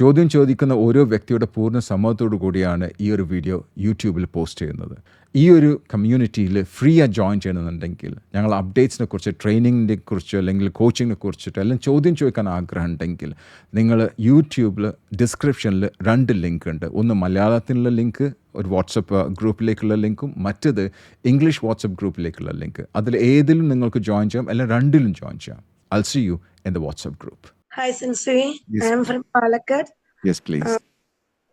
ചോദ്യം ചോദിക്കുന്ന ഓരോ വ്യക്തിയുടെ പൂർണ്ണ സമ്മതത്തോടു കൂടിയാണ് ഈ ഒരു വീഡിയോ യൂട്യൂബിൽ പോസ്റ്റ് ചെയ്യുന്നത്. ഈ ഒരു കമ്മ്യൂണിറ്റിയിൽ ഫ്രീ ആയി ജോയിൻ ചെയ്യണമെന്നുണ്ടെങ്കിൽ ഞങ്ങൾ അപ്ഡേറ്റ്സിനെ കുറിച്ച്, ട്രെയിനിങ്ങിനെ കുറിച്ച്, അല്ലെങ്കിൽ കോച്ചിങ്ങിനെ കുറിച്ചിട്ട് എല്ലാം ചോദ്യം ചോദിക്കാൻ ആഗ്രഹം ഉണ്ടെങ്കിൽ നിങ്ങൾ യൂട്യൂബിൽ ഡിസ്ക്രിപ്ഷനിൽ 2 ലിങ്ക് ഉണ്ട്. ഒന്ന് മലയാളത്തിലുള്ള ലിങ്ക്, ഒരു വാട്സപ്പ് ഗ്രൂപ്പിലേക്കുള്ള ലിങ്കും, മറ്റത് ഇംഗ്ലീഷ് വാട്സപ്പ് ഗ്രൂപ്പിലേക്കുള്ള ലിങ്ക്. അതിൽ ഏതിലും നിങ്ങൾക്ക് ജോയിൻ ചെയ്യാം, അല്ലെങ്കിൽ 2ലും ജോയിൻ ചെയ്യാം. I'll see you in the WhatsApp group. Hi, Sinsui. Yes. I am from Palakkad. Yes, please.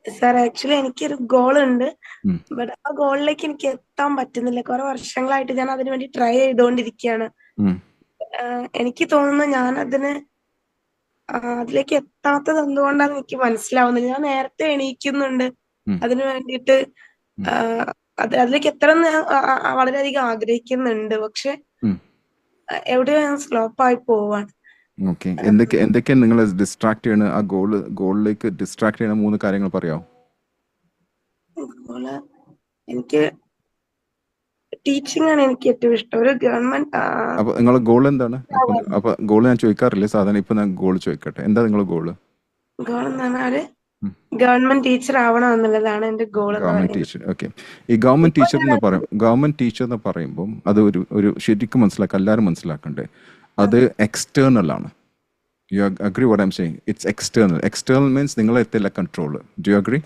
Sir, actually, എനിക്കൊരു ഗോൾ ഉണ്ട്. ഉം. ബട്ട് ആ ഗോളിലേക്ക് എനിക്ക് എത്താൻ പറ്റുന്നില്ല. കുറെ വർഷങ്ങളായിട്ട് ഞാൻ അതിനു വേണ്ടി ട്രൈ ചെയ്തുകൊണ്ടിരിക്കുകയാണ്. ഉം. എനിക്ക് തോന്നുന്നു ഞാൻ അതിലേക്ക് എത്താത്തത് എന്തുകൊണ്ടാന്ന് എനിക്ക് മനസ്സിലാവുന്നില്ല. ഞാൻ നേരത്തെ എണീക്കുന്നുണ്ട് ഉം. അതിനു വേണ്ടിയിട്ട്. അതിലേക്ക് എത്തണം എന്ന് ഞാൻ വളരെയധികം ആഗ്രഹിക്കുന്നുണ്ട്. പക്ഷെ ഉം. എവിടെയോ ഞാൻ സ്ലോപ്പ് ആയി പോവാണ്. ഓക്കെ. എന്തൊക്കെയാണ് നിങ്ങളെ ഡിസ്ട്രാക്ട് ചെയ്യണ, ആ ഗോളിലേക്ക് ഡിസ്ട്രാക്ട് ചെയ്യുന്ന 3 കാര്യങ്ങൾ പറയാമോ? അതുപോലെ എനിക്ക് ടീച്ചിങ് ആണ് എനിക്ക് ഏറ്റവും ഇഷ്ടം. ഒരു ഗവൺമെന്റ്. അപ്പൊ നിങ്ങളെ ഗോൾ എന്താണ്? അപ്പൊ ഗോൾ ഞാൻ ചോദിക്കാറില്ല സാധാരണ, ഇപ്പൊ ഞാൻ ഗോൾ ചോദിക്കട്ടെ. എന്താ നിങ്ങളെ ഗോള്? ഗോൾ എന്ന് പറഞ്ഞാല് ഗവൺമെന്റ് ടീച്ചർ ആവണം എന്നുള്ളതാണ് എന്റെ ഗോൾ. Government teacher. ഓക്കെ. ഈ ഗവൺമെന്റ് ടീച്ചർ എന്ന് പറയുമ്പോൾ അത് ഒരു ശരിക്കും മനസ്സിലാക്കുക, എല്ലാവരും മനസ്സിലാക്കണ്ടേ, അത് എക്സ്റ്റേണൽ ആണ്. You agree what I M saying? It's external. External means നിങ്ങളെ എത്തില്ല control. Do you agri?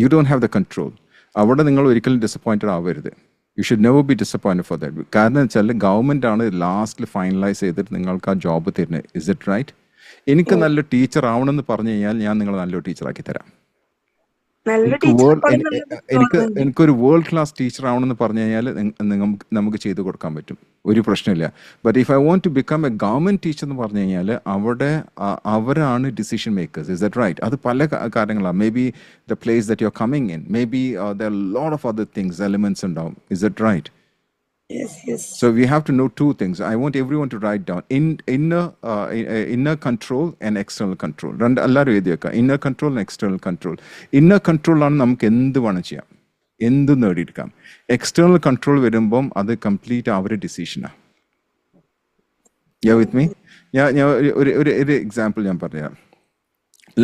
You don't have the control. അവിടെ നിങ്ങൾ ഒരിക്കലും ഡിസപ്പോയിന്റഡ് ആവരുത്. You should never be disappointed for that. കാരണം വെച്ചാൽ ഗവൺമെന്റ് ആണ് ലാസ്റ്റിൽ ഫൈനലൈസ് ചെയ്തിട്ട് നിങ്ങൾക്ക് ആ ജോബ് തരുന്നത്. Is it right? എനിക്ക് നല്ല ടീച്ചർ ആവണമെന്ന് പറഞ്ഞു കഴിഞ്ഞാൽ ഞാൻ നിങ്ങളെ നല്ലൊരു ടീച്ചറാക്കി തരാം. എനിക്കൊരു വേൾഡ് ക്ലാസ് ടീച്ചർ ആവണമെന്ന് പറഞ്ഞു കഴിഞ്ഞാൽ നമുക്ക് ചെയ്തു കൊടുക്കാൻ പറ്റും, ഒരു പ്രശ്നമില്ല. But if I want to become a government teacher എന്ന് പറഞ്ഞു കഴിഞ്ഞാൽ അവിടെ അവരാണ് decision makers. Is that right? അത് പല കാര്യങ്ങളാണ്. May be the place that you are coming in, may be there are lot of other things, elements ഉണ്ടാവും. Is that right? Yes. So we have to know 2 things. I want everyone to write down inner control and external control. എല്ലാവരും എഴുതി വെക്കുക. Inner control and external control. Inner control ആണ് നമുക്ക് എന്ത് വേണം ചെയ്യാം, എന്ത് നേടിയെടുക്കാം. എക്സ്റ്റേണൽ കൺട്രോൾ വരുമ്പം അത് കംപ്ലീറ്റ് അവരുടെ ഡിസിഷനാണ്. You with me? ഞാൻ ഒരു എക്സാമ്പിൾ ഞാൻ പറയാം.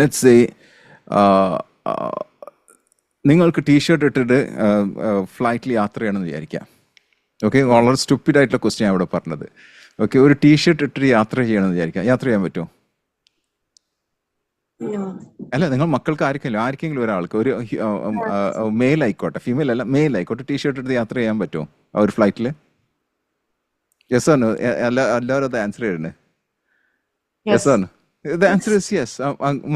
ലെറ്റ്സ് സേ നിങ്ങൾക്ക് ടീഷർട്ട് ഇട്ടിട്ട് ഫ്ലൈറ്റിൽ യാത്ര ചെയ്യണമെന്ന് വിചാരിക്കാം. ഓക്കെ, വളരെ സ്റ്റുപ്പിഡ് ആയിട്ടുള്ള ക്വസ്റ്റ്യൻ ഞാൻ ഇവിടെ പറഞ്ഞത്. ഓക്കെ, ഒരു ടീഷർട്ട് ഇട്ടിട്ട് യാത്ര ചെയ്യണമെന്ന് വിചാരിക്കാം. യാത്ര ചെയ്യാൻ പറ്റുമോ? അല്ല, നിങ്ങൾ മക്കൾക്ക് ആർക്കെങ്കിലും ഒരാൾക്ക്, ഒരു മെയിൽ ആയിക്കോട്ടെ, ഫീമെയിൽ അല്ല, മെയിൽ ആയിക്കോട്ടെ, ടീഷർട്ട് എടുത്ത് യാത്ര ചെയ്യാൻ പറ്റുമോ ആ ഒരു ഫ്ലൈറ്റിൽ? യെസ് ആണ്. എല്ലാവരും അത് ആൻസർ ചെയ്യണേ. യെസ് ആണ്. The answer is yes.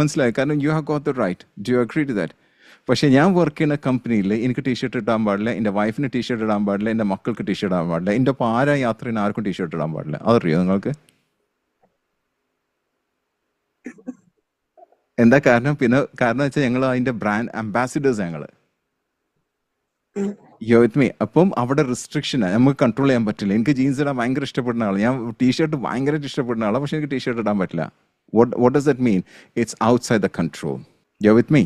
മനസ്സിലായി? കാരണം you have got the right. Do you agree to that? പക്ഷേ ഞാൻ വർക്ക് ചെയ്യുന്ന കമ്പനിയിൽ എനിക്ക് ടീഷർട്ട് ഇടാൻ പാടില്ല, എൻ്റെ വൈഫിന് ടീഷർട്ട് ഇടാൻ പാടില്ല, എൻ്റെ മക്കൾക്ക് ടീഷർട്ട് ഇടാൻ പാടില്ല, എൻ്റെ ഒപ്പം ആരാ യാത്ര ചെയ്യുന്ന ആർക്കും ടീഷർട്ട് ഇടാൻ പാടില്ല. അതറിയോ നിങ്ങൾക്ക്? എന്താ കാരണം? കാരണം വെച്ചാൽ ഞങ്ങൾ അതിൻ്റെ ബ്രാൻഡ് അംബാസിഡേഴ്സ് ഞങ്ങൾ. യോ വിത്ത് മീ? അപ്പം അവിടെ റിസ്ട്രിക്ഷനാണ്, നമുക്ക് കൺട്രോൾ ചെയ്യാൻ പറ്റില്ല. എനിക്ക് ജീൻസ് ഇടാൻ ഭയങ്കര ഇഷ്ടപ്പെടുന്ന ആളാണ്, ഞാൻ ടീഷർട്ട് ഭയങ്കരമായിട്ട് ഇഷ്ടപ്പെടുന്ന ആളാണ്, പക്ഷെ എനിക്ക് ടീഷർട്ട് ഇടാൻ പറ്റില്ല. What does that mean? It's outside the control. യോ വിത്ത് മീ?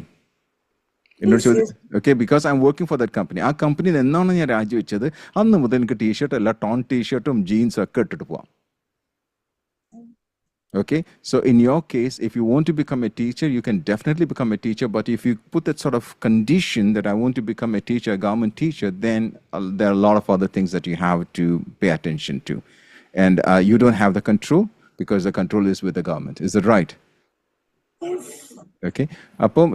എന്നോട് ചോദിച്ചു. Okay, because I am working for that company. ആ കമ്പനിയിൽ എന്നാണ് ഞാൻ രാജിവെച്ചത്, അന്ന് മുതൽ എനിക്ക് ടീഷർട്ട് അല്ല, ടോൺ ടീഷർട്ടും ജീൻസും ഒക്കെ ഇട്ടിട്ട് പോവാം. Okay, so in your case, if you want to become a teacher, you can definitely become a teacher. But if you put that sort of condition that I want to become a teacher, a government teacher, then there are a lot of other things that you have to pay attention to. And you don't have the control because the control is with the government. Is that right? Yes. Okay. Appam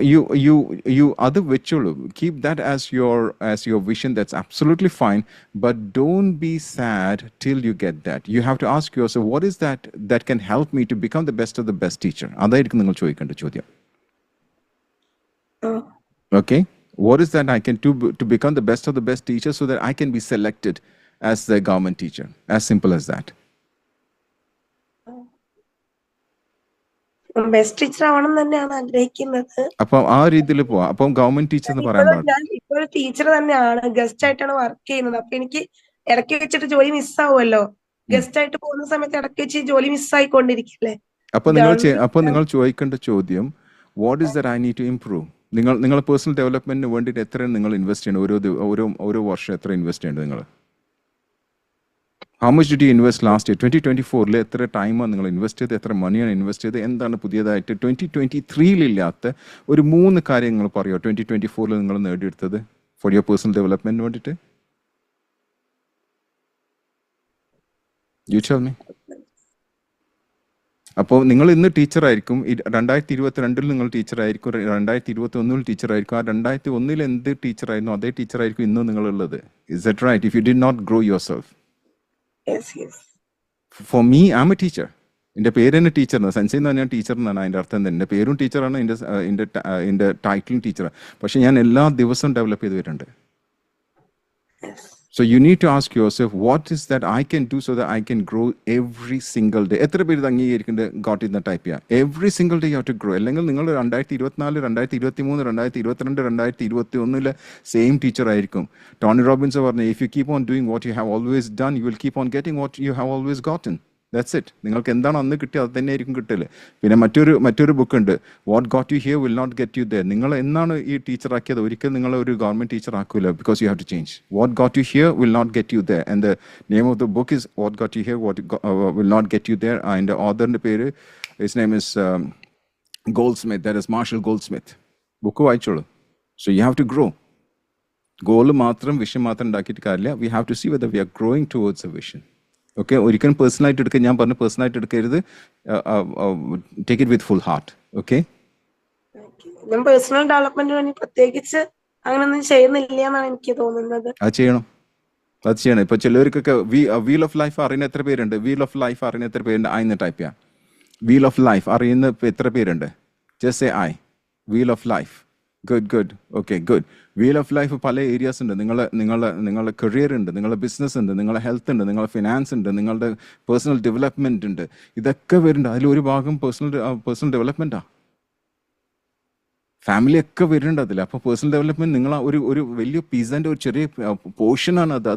you other വെച്ചോളൂ. Keep that as your vision. That's absolutely fine. But don't be sad till you get that. You have to ask yourself, what is that can help me to become the best of the best teacher? അതായിരിക്കും നിങ്ങൾ ചോദിക്കേണ്ട ചോദ്യം. Okay. What is that I can do to become the best of the best teacher so that I can be selected as the government teacher? As simple as that. Best teacher ആവണം തന്നെയാണ് ആഗ്രഹിക്കുന്നത്. അപ്പം ആ രീതിയിൽ പോവാം. അപ്പം government teacher എന്ന് പറയാൻ പാടില്ല. ഞാൻ ഇപ്പോൾ ടീച്ചർ തന്നെയാണ്, ഗസ്റ്റ് ആയിട്ടാണ് വർക്ക് ചെയ്യുന്നത്. അപ്പൊ എനിക്ക് ഇടയ്ക്ക് വെച്ചിട്ട് ജോലി മിസ്സാവുമല്ലോ. ഗസ്റ്റ് ആയിട്ട് പോകുന്ന സമയത്ത് ഇടയ്ക്ക് വെച്ച് ജോലി മിസ്സായിക്കൊണ്ടിരിക്കില്ലേ? അപ്പൊ നിങ്ങൾ ചോദിക്കേണ്ട ചോദ്യം, what is that I need to improve? നിങ്ങളുടെ പേഴ്സണൽ ഡെവലപ്മെന്റിന് വേണ്ടിയിട്ട് എത്ര നിങ്ങൾ ഇൻവെസ്റ്റ് ചെയ്യണം? ഓരോ വർഷം എത്ര ഇൻവെസ്റ്റ് ചെയ്യേണ്ടത് നിങ്ങൾ? How much did you invest last year? 2024 എത്ര ടൈമാണ് നിങ്ങൾ ഇൻവെസ്റ്റ് ചെയ്ത്, എത്ര മണിയാണ് ഇൻവെസ്റ്റ് ചെയ്ത്, എന്താണ് പുതിയതായിട്ട് 2023 ഇല്ലാത്ത ഒരു 3 കാര്യങ്ങൾ പറയുമോ 2024 നിങ്ങൾ നേടിയെടുത്തത് ഫോർ യുവർ പേഴ്സണൽ ഡെവലപ്മെന്റ് വേണ്ടിയിട്ട്? You tell me. അപ്പോൾ നിങ്ങൾ ഇന്ന് ടീച്ചറായിരിക്കും, 2022 നിങ്ങൾ ടീച്ചറായിരിക്കും, 2021 ടീച്ചറായിരിക്കും. ആ 2001 എന്ത് ടീച്ചറായിരുന്നു അതേ ടീച്ചറായിരിക്കും ഇന്നും നിങ്ങളുള്ളത്. Is that right? If you did not grow yourself. Yes, yes. For me I am a teacher. എൻ്റെ പേര് തന്നെ ടീച്ചറാണ്, സെൻസി എന്ന് പറഞ്ഞാൽ ടീച്ചർ എന്നാണ് അതിൻ്റെ അർത്ഥം തന്നെ. എൻ്റെ പേരും ടീച്ചറാണ്, എൻ്റെ ടൈറ്റിലും ടീച്ചറാണ്. പക്ഷേ ഞാൻ എല്ലാ ദിവസവും ഡെവലപ്പ് ചെയ്ത് വരുന്നുണ്ട്. Yes. So you need to ask yourself, what is that I can do so that I can grow every single day? എത്ര പേര് അംഗീകരിക്കേണ്ടത് ഗോട്ട് ഇൻ ദ ടൈപ്പ് ചെയ്യാം? Every single day you have to grow. അല്ലെങ്കിൽ നിങ്ങൾ 2024, 2023, 2022, 2021 same teacher ആയിരിക്കും. Tony Robbins പറഞ്ഞു, if you keep on doing what you have always done, you will keep on getting what you have always gotten. That's it. നിങ്ങൾക്ക് എന്താണ് അന്ന് കിട്ടിയത് അത് തന്നെ ആയിരിക്കും കിട്ടല്. പിന്നെ മറ്റൊരു ബുക്ക് ഉണ്ട്, what got you here will not get you there. നിങ്ങൾ എന്നാണ് ഈ ടീച്ചർ ആക്കിയത് ഒരിക്കൽ നിങ്ങൾ ഒരു ഗവൺമെന്റ് ടീച്ചർ ആക്കൂല, because you have to change. What got you here will not get you there. And the name of the book is what got you here will not get you there. അതിൻ്റെ ഓഥറിന്റെ പേര്, his name is Goldsmith. That is Marshall Goldsmith. Book വായിച്ചോളൂ. So you have to grow. Goal മാത്രം, vision മാത്രം ഉണ്ടാക്കിയിട്ട് കാര്യമില്ല. We have to see whether we are growing towards a vision. Okay, ഒരിക്കലും പേഴ്സണലായിട്ട് എടുക്കുക. ഞാൻ പറഞ്ഞു പേഴ്സണലായിട്ട് എടുക്കരുത്. Take it with full heart. Okay, ഞാൻ പേഴ്സണൽ ഡെവലപ്മെന്റിന് വേണ്ടി പ്രത്യേകിച്ച് അങ്ങനൊന്നും ചെയ്യുന്നില്ല എന്നാണ് എനിക്ക് തോന്നുന്നത്. അത് ചെയ്യണം. ഇപ്പൊ ചിലവർക്കൊക്കെ വീൽ ഓഫ് ലൈഫ് അറിയുന്ന എത്ര പേരുണ്ട്? വീൽ ഓഫ് ലൈഫ് അറിയുന്ന എത്ര പേരുണ്ട്? ആയിന്ന് ടൈപ്പ് ചെയ്യാം. വീൽ ഓഫ് ലൈഫ് അറിയുന്ന എത്ര പേരുണ്ട്? Just say I. Wheel of life. Good. Okay, good. Wheel of life പല ഏരിയാസ് ഉണ്ട്. നിങ്ങളുടെ കരിയർ ഉണ്ട്, നിങ്ങളുടെ ബിസിനസ് ഉണ്ട്, നിങ്ങളുടെ ഹെൽത്ത് ഉണ്ട്, നിങ്ങളുടെ ഫിനാൻസ് ഉണ്ട്, നിങ്ങളുടെ പേഴ്സണൽ ഡെവലപ്മെന്റ് ഉണ്ട്. ഇതൊക്കെ വരുന്നുണ്ട്. അതിലൊരു ഭാഗം പേഴ്സണൽ ഡെവലപ്മെന്റാണ്. ഫാമിലി ഒക്കെ വരുന്നുണ്ട് അതിൽ. അപ്പോൾ പേഴ്സണൽ ഡെവലപ്മെന്റ് നിങ്ങൾ ഒരു വലിയ പിസന്റെ ഒരു ചെറിയ പോർഷനാണ് അത്.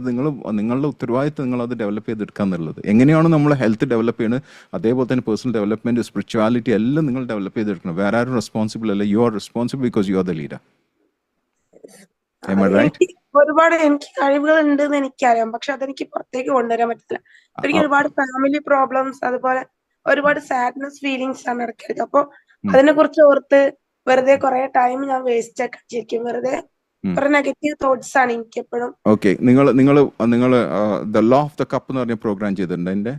നിങ്ങളുടെ ഉത്തരവാദിത്തം നിങ്ങൾ അത് ഡെവലപ്പ് ചെയ്തെടുക്കുക എന്നുള്ളത്. എങ്ങനെയാണ് നമ്മൾ ഹെൽത്ത് ഡെവലപ്പ് ചെയ്യുന്നത്, അതേപോലെ തന്നെ പേഴ്സണൽ ഡെവലപ്മെന്റ്, സ്പിരിച്വാലിറ്റി എല്ലാം നിങ്ങൾ ഡെവലപ്പ് ചെയ്തെടുക്കണം. വേറെ ആരും റെസ്പോൺസിബിൾ അല്ല. You are responsible because you are the leader. ഒരുപാട് എനിക്ക് കഴിവുകൾ ഉണ്ടെന്ന് എനിക്കറിയാം, പക്ഷെ അതെനിക്ക് പുറത്തേക്ക് കൊണ്ടുവരാൻ പറ്റില്ല. എനിക്ക് ഒരുപാട് ഫാമിലി പ്രോബ്ലംസ്, അതുപോലെ ഒരുപാട് സാഡ്നെസ് ഫീലിങ്സ് ആണ് ഇടയ്ക്കിടയ്ക്ക്. അപ്പൊ അതിനെ കുറിച്ച് ഓർത്ത് വെറുതെ കുറെ ടൈം ഞാൻ വേസ്റ്റ് ആക്കിയിരിക്കും. വെറുതെ കുറെ നെഗറ്റീവ് തോട്ട്സ് ആണ് എനിക്ക് എപ്പോഴും. ഓക്കെ, നിങ്ങൾ the law of the cup എന്ന് പറഞ്ഞ പ്രോഗ്രാം ചെയ്തിട്ടുണ്ട് എന്റെ?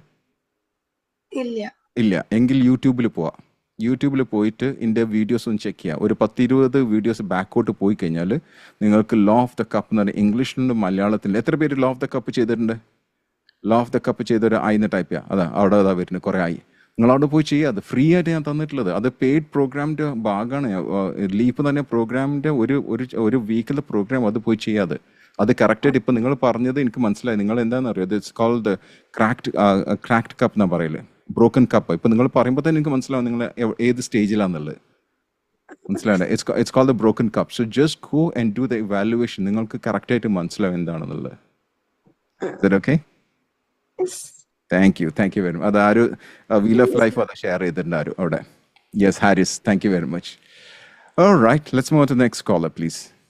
ഇല്ല. എങ്കിൽ യൂട്യൂബിൽ പോയിട്ട് ഇതിൻ്റെ വീഡിയോസ് ഒന്ന് ചെക്ക് ചെയ്യുക. ഒരു 10-20 വീഡിയോസ് ബാക്കോട്ട് പോയി കഴിഞ്ഞാൽ നിങ്ങൾക്ക് ലോ ഓഫ് ദ കപ്പ് എന്ന് പറഞ്ഞാൽ ഇംഗ്ലീഷിലുണ്ട്, മലയാളത്തിൽ. എത്ര പേര് ലോ ഓഫ് ദ കപ്പ് ചെയ്തിട്ടുണ്ട്? ലോ ഓഫ് ദ കപ്പ് ചെയ്തൊരു ആയിന്ന് ടൈപ്പ് ചെയ്യുക. അവിടെ വരുന്നത് കുറേ ആയി. നിങ്ങളവിടെ പോയി ചെയ്യുക. അത് ഫ്രീ ആയിട്ട് ഞാൻ തന്നിട്ടുള്ളത്. അത് പെയ്ഡ് പ്രോഗ്രാമിൻ്റെ ഭാഗമാണ്. ലീപ്പ് തന്നെ പ്രോഗ്രാമിൻ്റെ ഒരു വീക്കിലെ പ്രോഗ്രാം. അത് പോയി ചെയ്യാതെ അത് കറക്റ്റായിട്ട്. ഇപ്പം നിങ്ങൾ പറഞ്ഞത് എനിക്ക് മനസ്സിലായി. നിങ്ങൾ എന്താണെന്ന് അറിയാം, ഇറ്റ്സ് കോൾഡ് ക്രാക്ഡ് കപ്പ് എന്നാണ് പറയല്, ബ്രോക്കൺ കപ്പ്. ഇപ്പം നിങ്ങൾ പറയുമ്പോൾ തന്നെ എനിക്ക് മനസ്സിലാവും നിങ്ങൾ ഏത് സ്റ്റേജിലാണെന്നുള്ളത്. മനസ്സിലായില്ലേ? It's called the broken cup. So just go and do the evaluation. നിങ്ങൾക്ക് കറക്റ്റായിട്ട് മനസ്സിലാവും എന്താണെന്നുള്ളത്. Okay, thank you very much. അതാരും വീൽ ഓഫ് ലൈഫ് അത് ഷെയർ ചെയ്തിട്ടുണ്ട് ആരും അവിടെ. Yes, Haris, thank you very much. Alright, let's move to the next caller please.